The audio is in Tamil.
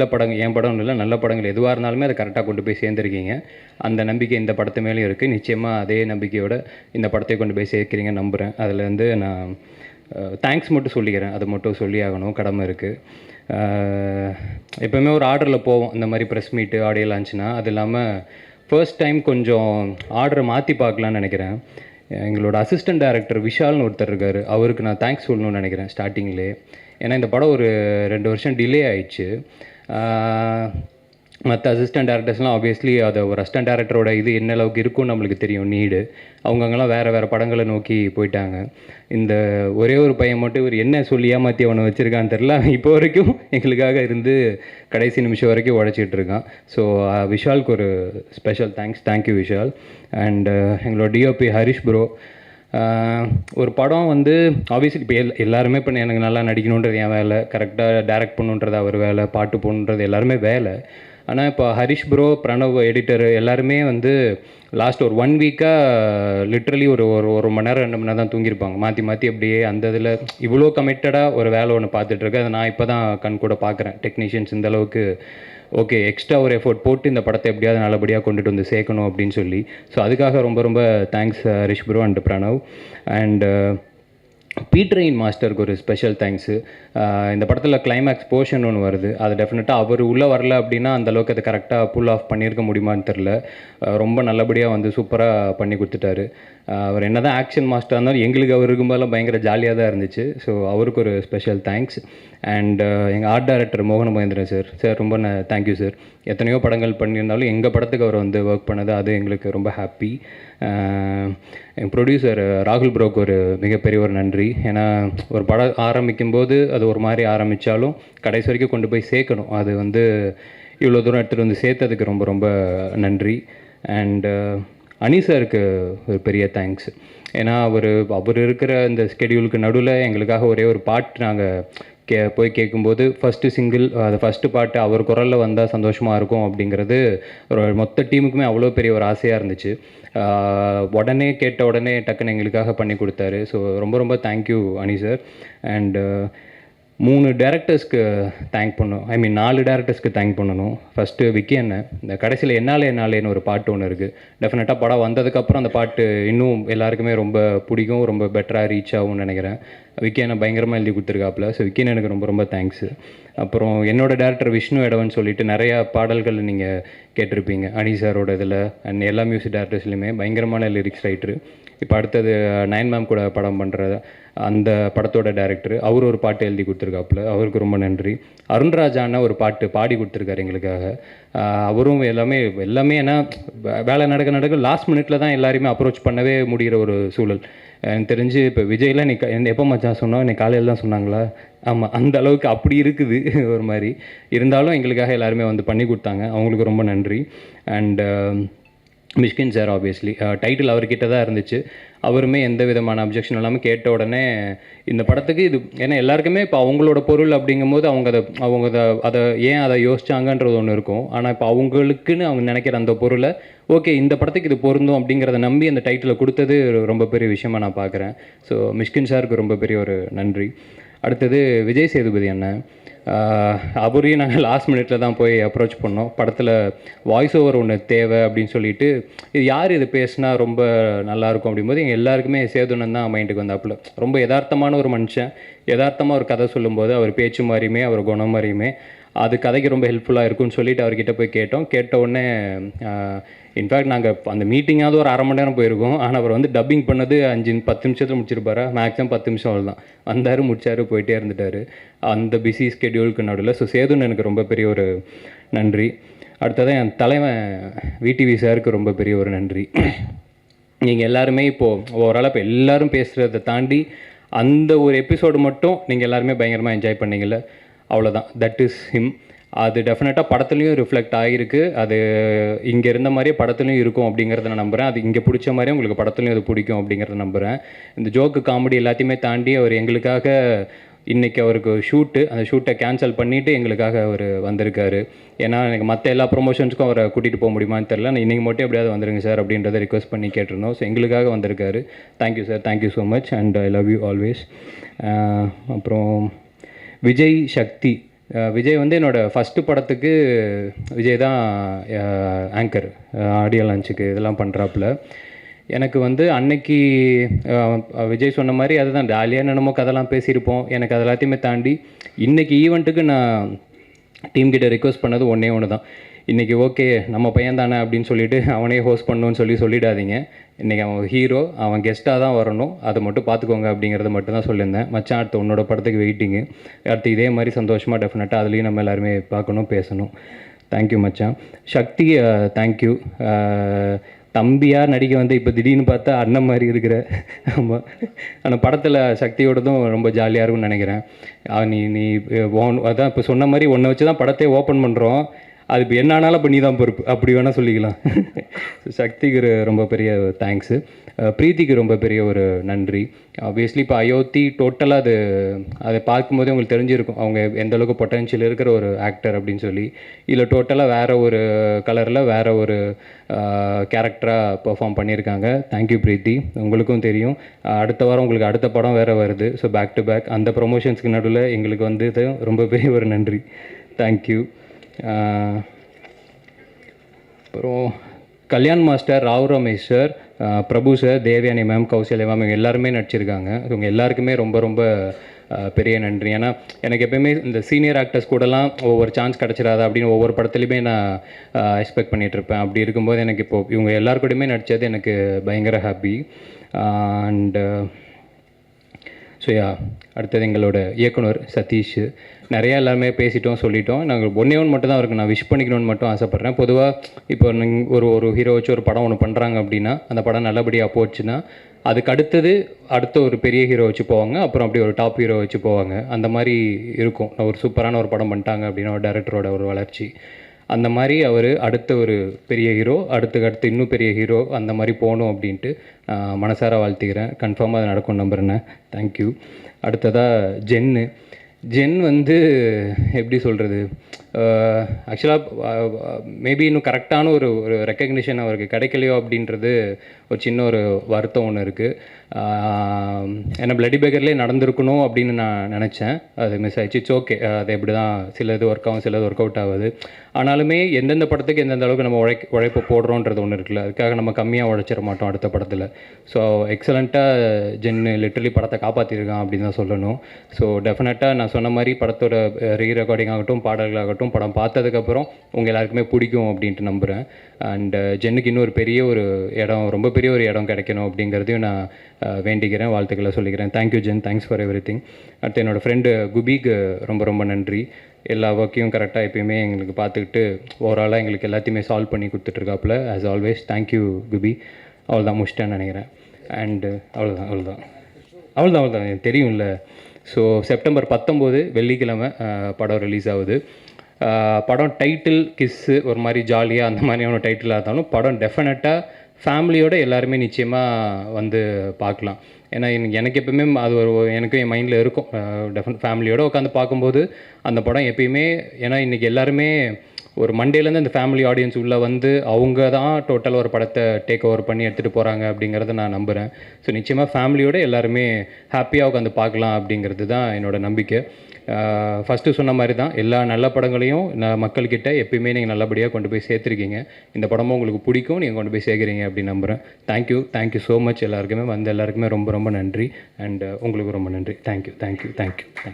நல்ல படங்கள் என் படம்னு இல்லை, நல்ல படங்கள் எதுவாக இருந்தாலுமே அதை கரெக்டாக கொண்டு போய் சேர்ந்துருக்கீங்க. அந்த நம்பிக்கை இந்த படத்து மேலேயும் இருக்குது. நிச்சயமாக அதே நம்பிக்கையோட இந்த படத்தை கொண்டு போய் சேர்க்குறீங்கன்னு நம்புகிறேன். அதில் வந்து நான் தேங்க்ஸ் மட்டும் சொல்லிக்கிறேன். அது மட்டும் சொல்லி ஆகணும், கடமை இருக்குது. எப்போவுமே ஒரு ஆர்டரில் போவோம் இந்த மாதிரி ப்ரெஸ் மீட்டு ஆடியோ லான்ச்னா. அது இல்லாமல் ஃபர்ஸ்ட் டைம் கொஞ்சம் ஆர்டரை மாற்றி பார்க்கலான்னு நினைக்கிறேன். எங்களோட அசிஸ்டன்ட் டைரக்டர் விஷால்னு ஒருத்தர் இருக்கார், அவருக்கு நான் தேங்க்ஸ் சொல்லணும்னு நினைக்கிறேன் ஸ்டார்டிங்லேயே. ஏன்னா இந்த படம் ஒரு 2 வருஷம் டிலே ஆயிடுச்சு. மற்ற அசிஸ்டன்ட் டேரக்டர்ஸ்லாம் ஆப்வியஸ்லி அதை ஒரு அசிஸ்டன்ட் டேரக்டரோட இது என்ன அளவுக்கு இருக்கும்னு நம்மளுக்கு தெரியும், நீடு. அவங்கெல்லாம் வேறு படங்களை நோக்கி போயிட்டாங்க. இந்த ஒரே ஒரு பையன் மட்டும் இவர் என்ன சொல்லி ஏமாற்றி அவனை வச்சுருக்கான்னு தெரில, இப்போ வரைக்கும் எங்களுக்காக இருந்து கடைசி நிமிஷம் வரைக்கும் உழைச்சிட்டு இருக்கான். ஸோ விஷாலுக்கு ஒரு ஸ்பெஷல் தேங்க்யூ விஷால். அண்ட் எங்களோட டிஓபி ஹரிஷ் ப்ரோ. ஒரு படம் வந்து ஆப்வியஸ்லி இப்போ எல்லாருமே இப்போ எனக்கு நல்லா நடிக்கணுன்றது என் வேலை, கரெக்டாக டைரக்ட் பண்ணுன்றது அவர் வேலை, பாட்டு போகணுன்றது எல்லாருமே வேலை. ஆனால் இப்போ ஹரிஷ் ப்ரோ, பிரணவ் எடிட்டர் எல்லாருமே வந்து லாஸ்ட் ஒரு 1 வீக்காக லிட்ரலி ஒரு மணி நேரம் 2 மணி நேரம் தான் தூங்கியிருப்பாங்க மாற்றி அப்படியே. அந்த இதில் இவ்வளோ கமிட்டடாக ஒரு வேலை ஒன்று பார்த்துட்ருக்கு. அதை நான் இப்போ தான் கண் கூட பார்க்குறேன். டெக்னீஷியன்ஸ் இந்த அளவுக்கு ஓகே எக்ஸ்ட்ரா ஒரு எஃபோர்ட் போட்டு இந்த படத்தை எப்படியாவது நல்லபடியாக கொண்டுட்டு வந்து சேர்க்கணும் அப்படின்னு சொல்லி. ஸோ அதுக்காக ரொம்ப thanks Harish bro and Pranav. And Peter Hein மாஸ்டருக்கு ஒரு ஸ்பெஷல் தேங்க்ஸு. இந்த படத்தில் கிளைமேக்ஸ் போர்ஷன் ஒன்று வருது, அது டெஃபினட்டாக அவர் உள்ளே வரல அப்படின்னா அந்தளவுக்கு அதை கரெக்டாக புல் ஆஃப் பண்ணியிருக்க முடியுமான்னு தெரில. ரொம்ப நல்லபடியாக வந்து சூப்பராக பண்ணி கொடுத்துட்டாரு. அவர் என்ன தான் ஆக்ஷன் மாஸ்டராக இருந்தாலும் எங்களுக்கு அவர் இருக்கும்போதெல்லாம் பயங்கர ஜாலியாக தான் இருந்துச்சு. ஸோ அவருக்கு ஒரு ஸ்பெஷல் தேங்க்ஸ். அண்ட் எங்கள் ஆர்ட் டைரக்டர் மோகன மகேந்திரன் சார் ரொம்ப தேங்க்யூ சார். எத்தனையோ படங்கள் பண்ணியிருந்தாலும் எங்கள் படத்துக்கு அவர் வந்து ஒர்க் பண்ணது அது எங்களுக்கு ரொம்ப ஹாப்பி. என் ப்ரொடியூசர் ராகுல் ப்ரோக்கு ஒரு மிகப்பெரிய ஒரு நன்றி. ஏன்னா ஒரு படம் ஆரம்பிக்கும்போது அது ஒரு மாதிரி ஆரம்பித்தாலும் கடைசி வரைக்கும் கொண்டு போய் சேர்க்கணும். அது வந்து இவ்வளோ தூரம் எடுத்துகிட்டு வந்து சேர்த்ததுக்கு ரொம்ப நன்றி. அண்டு அனி சாருக்கு ஒரு பெரிய தேங்க்ஸ். ஏன்னா அவர் இருக்கிற இந்த ஸ்கெடியூலுக்கு நடுவில் எங்களுக்காக ஒரே ஒரு பாட்டு நாங்கள் போய் கேட்கும்போது ஃபஸ்ட்டு சிங்கிள், அது ஃபஸ்ட்டு பாட்டு அவர் குரலில் வந்தால் சந்தோஷமாக இருக்கும் அப்படிங்கிறது ஒரு மொத்த டீமுக்குமே அவ்வளோ பெரிய ஒரு ஆசையாக இருந்துச்சு. உடனே கேட்ட உடனே டக்குன்னு எங்களுக்காக பண்ணி கொடுத்தாரு. ஸோ ரொம்ப தேங்க்யூ அனி சார். அண்டு 3 டேரக்டர்ஸ்க்கு தேங்க் பண்ணணும், 4 டேரக்டர்ஸ்க்கு தேங்க் பண்ணணும். ஃபஸ்ட்டு விக்கி அண்ணன். இந்த கடைசியில் என்னாலேன்னு ஒரு பாட்டு ஒன்று இருக்குது. டெஃபினட்டாக படம் வந்ததுக்கப்புறம் அந்த பாட்டு இன்னும் எல்லாருக்குமே ரொம்ப பிடிக்கும், ரொம்ப பெட்டராக ரீச் ஆகும்னு நினைக்கிறேன். விக்கி அண்ணன் பயங்கரமாக எழுதி கொடுத்துருக்காப்புல. ஸோ விக்கி அண்ணனுக்கு ரொம்ப தேங்க்ஸு. அப்புறம் என்னோடய டேரக்டர் விஷ்ணு எடவன் சொல்லிட்டு நிறையா பாடல்கள் நீங்கள் கேட்டிருப்பீங்க அனி சாரோட இதில். அண்ட் எல்லா மியூசிக் டேரக்டர்ஸ்லையுமே பயங்கரமான லிரிக்ஸ் ரைட்டரு. இப்போ அடுத்தது 9 மேம் கூட படம் பண்ணுற அந்த படத்தோட டைரக்டர், அவர் ஒரு பாட்டு எழுதி கொடுத்துருக்காப்புல, அவருக்கு ரொம்ப நன்றி. அருண்ராஜான ஒரு பாட்டு பாடி கொடுத்துருக்காரு எங்களுக்காக. அவரும் எல்லாமே ஏன்னா வேலை நடக்க லாஸ்ட் மினிட்ல தான் எல்லாருமே அப்ரோச் பண்ணவே முடிகிற ஒரு சூழல். எனக்கு தெரிஞ்சு இப்போ விஜய்லாம் எப்போ மச்சான் சொன்னோம், இன்னைக்கு காலையில் தான் சொன்னாங்களா? ஆமாம், அந்த அளவுக்கு அப்படி இருக்குது ஒரு மாதிரி. இருந்தாலும் எங்களுக்காக எல்லாருமே வந்து பண்ணி கொடுத்தாங்க, அவங்களுக்கு ரொம்ப நன்றி. And Mysskin sir obviously title அவர்கிட்ட தான் இருந்துச்சு. அவருமே எந்த விதமான அப்ஜெக்ஷன் இல்லாமல் கேட்ட உடனே இந்த படத்துக்கு இது ஏன்னா எல்லாருக்குமே இப்போ அவங்களோட பொருள் அப்படிங்கும்போது அதை ஏன் அதை யோசிச்சாங்கன்றது ஒன்று இருக்கும். ஆனால் இப்போ அவங்களுக்குன்னு அவங்க நினைக்கிற அந்த பொருளை ஓகே இந்த படத்துக்கு இது பொருந்தும் அப்படிங்கிறத நம்பி அந்த டைட்டிலை கொடுத்தது ரொம்ப பெரிய விஷயமாக நான் பார்க்குறேன். ஸோ மிஷ்கின் சாருக்கு ரொம்ப பெரிய ஒரு நன்றி. அடுத்தது விஜய் சேதுபதி அண்ணன். அவரையும் நாங்கள் லாஸ்ட் மினிட்டில் தான் போய் அப்ரோச் பண்ணோம். படத்தில் வாய்ஸ் ஓவர் ஒன்று தேவை அப்படின்னு சொல்லிட்டு, இது யார் இது பேசினா ரொம்ப நல்லாயிருக்கும் அப்படிங்கும்போது எங்கள் எல்லாருக்குமே சேதுனன் தான் மைண்டுக்கு வந்தாப்புல. ரொம்ப யதார்த்தமான ஒரு மனுஷன், யதார்த்தமாக ஒரு கதை சொல்லும்போது அவர் பேச்சு மாதிரியுமே அவர் குணம் மாதிரியுமே அது கதைக்கு ரொம்ப ஹெல்ப்ஃபுல்லாக இருக்கும்னு சொல்லிட்டு அவர்கிட்ட போய் கேட்டோம். கேட்ட உடனே இன்ஃபேக்ட் நாங்கள் அந்த மீட்டிங்காவது ஒரு 1/2 மணி நேரம் போயிருக்கோம். ஆனால் அவர் வந்து டப்பிங் பண்ணது 5-10 நிமிஷத்தில் முடிச்சிருப்பாரா, மேக்ஸிமம் 10 நிமிஷம் அவ்வளோதான். வந்தார், முடிச்சார், போயிட்டே இருந்துட்டார் அந்த பிஸி ஸ்கெடியூலுக்கு நடுவில். ஸோ சேதுன்னு எனக்கு ரொம்ப பெரிய ஒரு நன்றி. அடுத்ததான் என் தலைவன் விடிவி சாருக்கு ரொம்ப பெரிய ஒரு நன்றி. நீங்கள் எல்லாருமே இப்போது ஓவராலாக இப்போ எல்லோரும் பேசுகிறத தாண்டி அந்த ஒரு எபிசோடு மட்டும் நீங்கள் எல்லாருமே பயங்கரமாக என்ஜாய் பண்ணிங்கல்ல, அவ்வளோதான். That is him. அது டெஃபினட்டாக படத்துலையும் ரிஃப்ளெக்ட் ஆகிருக்கு. அது இங்கே இருந்த மாதிரியே படத்துலையும் இருக்கும் அப்படிங்கிறத நான் நம்புகிறேன். அது இங்கே பிடிச்ச மாதிரியே உங்களுக்கு படத்துலையும் அது பிடிக்கும் அப்படிங்கிறத நம்புகிறேன். இந்த ஜோக்கு காமெடி எல்லாத்தையுமே தாண்டி அவர் எங்களுக்காக இன்றைக்கி அவருக்கு அந்த ஷூட்டை கேன்சல் பண்ணிவிட்டு எங்களுக்காக அவர் வந்திருக்காரு. ஏன்னா எனக்கு மற்ற எல்லா ப்ரொமோஷன்ஸுக்கும் அவரை கூட்டிகிட்டு போக முடியுமான்னு தெரில. நான் இன்றைக்கி மட்டும் எப்படியாவது வந்துருங்க சார் அப்படின்றத ரிக்வெஸ்ட் பண்ணி கேட்டிருந்தோம். ஸோ எங்களுக்காக வந்திருக்காரு. Thank you sir, thank you so much and I love you always. அப்புறம் விஜய் சக்தி விஜய் வந்து என்னோடய ஃபஸ்ட்டு படத்துக்கு விஜய் தான் ஆங்கர், ஆடியோ லான்ச்சுக்கு இதெல்லாம் பண்ணுறாப்புல. எனக்கு வந்து அன்னைக்கு விஜய் சொன்ன மாதிரி அதுதான் ஜாலியாக என்னென்னமோ கதைலாம் பேசியிருப்போம். எனக்கு அது எல்லாத்தையுமே தாண்டி இன்றைக்கி ஈவெண்ட்டுக்கு நான் டீம் கிட்ட ரிக்வெஸ்ட் பண்ணது ஒன்றே ஒன்று தான். இன்றைக்கி ஓகே நம்ம பையன் தானே அப்படின்னு சொல்லிட்டு அவனே ஹோஸ்ட் பண்ணணும்னு சொல்லிடாதீங்க. இன்றைக்கி அவன் ஹீரோ, அவன் கெஸ்ட்டாக தான் வரணும், அதை மட்டும் பார்த்துக்கோங்க அப்படிங்கிறத மட்டும் தான் சொல்லியிருந்தேன். மச்சான் அடுத்து உன்னோட படத்துக்கு வெயிட்டிங்கு, அடுத்து இதே மாதிரி சந்தோஷமாக டெஃபினட்டாக அதுலேயும் நம்ம எல்லாருமே பார்க்கணும், பேசணும். தேங்க்யூ மச்சான். சக்தி தேங்க்யூ. தம்பியாக நடிக்க வந்து இப்போ திடீர்னு பார்த்தா அண்ணன் மாதிரி இருக்கிற. ஆமாம், ஆனால் படத்தில் சக்தியோடதும் ரொம்ப ஜாலியாக இருக்கும்னு நினைக்கிறேன். நீ அதான் இப்போ சொன்ன மாதிரி ஒன்றை வச்சு தான் படத்தை ஓப்பன் பண்ணுறோம். அது இப்போ என்ன ஆனாலும் இப்போ நீ தான் பொறுப்பு, அப்படி வேணால் சொல்லிக்கலாம். சக்திக்கு ரொம்ப பெரிய தேங்க்ஸு. ப்ரீத்திக்கு ரொம்ப பெரிய ஒரு நன்றி. ஆப்வியஸ்லி இப்போ அயோத்தி டோட்டலாக அதை பார்க்கும்போதே உங்களுக்கு தெரிஞ்சிருக்கும் அவங்க எந்த அளவுக்கு பொட்டன்ஷியல் இருக்கிற ஒரு ஆக்டர் அப்படின்னு சொல்லி. இதில் டோட்டலாக வேறு ஒரு கலரில் வேறு ஒரு கேரக்டராக பெர்ஃபார்ம் பண்ணியிருக்காங்க. தேங்க்யூ ப்ரீத்தி. உங்களுக்கும் தெரியும் அடுத்த வாரம் உங்களுக்கு அடுத்த படம் வேறு வருது. ஸோ பேக் டு பேக் அந்த ப்ரொமோஷன்ஸ்க்கு நடுவில் எங்களுக்கு வந்து ரொம்ப பெரிய ஒரு நன்றி. தேங்க்யூ. அப்புறம் Kalyan master, Rao Ramesh sir, Prabhu sir, Devayani ma'am, Kausalya ma'am, இவங்க எல்லாருமே நடிச்சிருக்காங்க. இவங்க எல்லாருக்குமே ரொம்ப ரொம்ப பெரிய நன்றி. ஏன்னா எனக்கு எப்போயுமே இந்த சீனியர் ஆக்டர்ஸ் கூடலாம் ஒவ்வொரு சான்ஸ் கிடச்சிடாதா அப்படின்னு ஒவ்வொரு படத்துலையுமே நான் எக்ஸ்பெக்ட் பண்ணிகிட்ருப்பேன். அப்படி இருக்கும்போது எனக்கு இப்போது இவங்க எல்லாருக்கூடையுமே நடித்தது எனக்கு பயங்கர ஹாப்பி. அண்டு ஸோ அடுத்தது எங்களோட இயக்குனர் சதீஷ். நிறையா எல்லாருமே பேசிட்டோம், சொல்லிட்டோம். நாங்கள் ஒன்றே ஒன்று மட்டும் தான் இருக்குது, நான் விஷ் பண்ணிக்கணும்னு மட்டும் ஆசைப்பட்றேன். பொதுவாக இப்போ ஒரு ஹீரோ வச்சு ஒரு படம் ஒன்று பண்ணுறாங்க அப்படின்னா அந்த படம் நல்லபடியாக போச்சுன்னா அதுக்கு அடுத்த ஒரு பெரிய ஹீரோ வச்சு போவாங்க, அப்புறம் அப்படி ஒரு டாப் ஹீரோ வச்சு போவாங்க. அந்த மாதிரி இருக்கும். ஒரு சூப்பரான ஒரு படம் பண்ணிட்டாங்க அப்படின்னா ஒரு டைரக்டரோட ஒரு வளர்ச்சி அந்த மாதிரி அவர் அடுத்த ஒரு பெரிய ஹீரோ, அடுத்து இன்னும் பெரிய ஹீரோ அந்த மாதிரி போகணும் அப்படின்ட்டு மனசார வாழ்த்துக்கிறேன். கன்ஃபார்மாக அது நடக்கும் நம்புறேன். தேங்க்யூ. அடுத்ததாக ஜென் வந்து எப்படி சொல்கிறது, ஆக்சுவலாக மேபி இன்னும் கரெக்டான ஒரு ரெக்கக்னிஷன் அவருக்கு கிடைக்கலையோ அப்படின்றது ஒரு சின்ன ஒரு வருத்தம் ஒன்று இருக்குது. ஏன்னா பிளட்டி பேக்கர்லேயே நடந்திருக்கணும் அப்படின்னு நான் நினச்சேன். அது மிஸ் ஆகிடுச்சு. இட்ஸ் ஓகே, அது எப்படி தான் சிலது ஒர்க் ஆகும், சிலது ஒர்க் அவுட் ஆகுது. ஆனாலுமே எந்தெந்த படத்துக்கு எந்தெந்த அளவுக்கு நம்ம உழைப்பு போடுறோன்றது ஒன்று இருக்குல்ல, அதுக்காக நம்ம கம்மியாக உழைச்சிட மாட்டோம் அடுத்த படத்தில். ஸோ எக்ஸலண்ட்டாக ஜென்னு லிட்டரலி படத்தை காப்பாற்றிருக்கான் அப்படின்னு தான் சொல்லணும். ஸோ டெஃபினட்டாக நான் சொன்ன மாதிரி படத்தோட ரெக்கார்டிங் ஆகட்டும், பாடல்களாகட்டும், படம் பார்த்ததுக்கப்புறம் உங்கள் எல்லாருக்குமே பிடிக்கும் அப்படின்ட்டு நம்புகிறேன். அண்டு ஜென்னுக்கு இன்னும் ஒரு பெரிய ஒரு இடம், ரொம்ப பெரிய ஒரு இடம் கிடைக்கணும் அப்படிங்கிறதையும் நான் வேண்டிக்கிறேன், வாழ்த்துக்களை சொல்லிக்கிறேன். Thank you Jen, thanks for everything. அடுத்து என்னோடய ஃப்ரெண்டு குபிக்கு ரொம்ப ரொம்ப நன்றி. எல்லா ஒர்க்கையும் கரெக்டாக எப்பயுமே எங்களுக்கு பார்த்துக்கிட்டு ஓவராலாக எங்களுக்கு எல்லாத்தையுமே சால்வ் பண்ணி கொடுத்துட்ருக்காப்புல ஆஸ் ஆல்வேஸ். தேங்க்யூ குபி. அவ்வளோதான், முடிச்சிட்டேன்னு நினைக்கிறேன். அண்டு அவ்வளோதான் எனக்கு தெரியும்ல. ஸோ செப்டம்பர் 19 வெள்ளிக்கிழமை படம் ரிலீஸ் ஆகுது. படம் டைட்டில் கிஸ்ஸு ஒரு மாதிரி ஜாலியாக அந்த மாதிரியான டைட்டிலாக இருந்தாலும் படம் டெஃபினட்டாக ஃபேமிலியோடு எல்லாருமே நிச்சயமாக வந்து பார்க்கலாம். ஏன்னா எனக்கு எப்போயுமே அது எனக்கும் என் மைண்டில் இருக்கும். ஃபேமிலியோடு உட்காந்து பார்க்கும்போது அந்த படம் எப்பயுமே, ஏன்னா இன்றைக்கி எல்லாருமே ஒரு மண்டேலேருந்து அந்த ஃபேமிலி ஆடியன்ஸ் உள்ளே வந்து அவங்க தான் டோட்டலாக ஒரு படத்தை டேக் ஓவர் பண்ணி எடுத்துகிட்டு போகிறாங்க அப்படிங்கிறத நான் நம்புகிறேன். ஸோ நிச்சயமாக ஃபேமிலியோடு எல்லாருமே ஹாப்பியாக உட்காந்து பார்க்கலாம் அப்படிங்கிறது தான் என்னோடய நம்பிக்கை. ஃபஸ்ட்டு சொன்ன மாதிரி தான் எல்லா நல்ல படங்களையும் மக்கள்கிட்ட எப்பயுமே நீங்கள் நல்லபடியாக கொண்டு போய் சேர்த்துருக்கீங்க. இந்த படமும் உங்களுக்கு பிடிக்கும், நீங்கள் கொண்டு போய் சேர்க்குறீங்க அப்படின்னு நம்புகிறேன். தேங்க்யூ ஸோ மச் எல்லாருக்குமே, எல்லாருக்குமே ரொம்ப ரொம்ப நன்றி. அண்ட் உங்களுக்கு ரொம்ப நன்றி. தேங்க்யூ.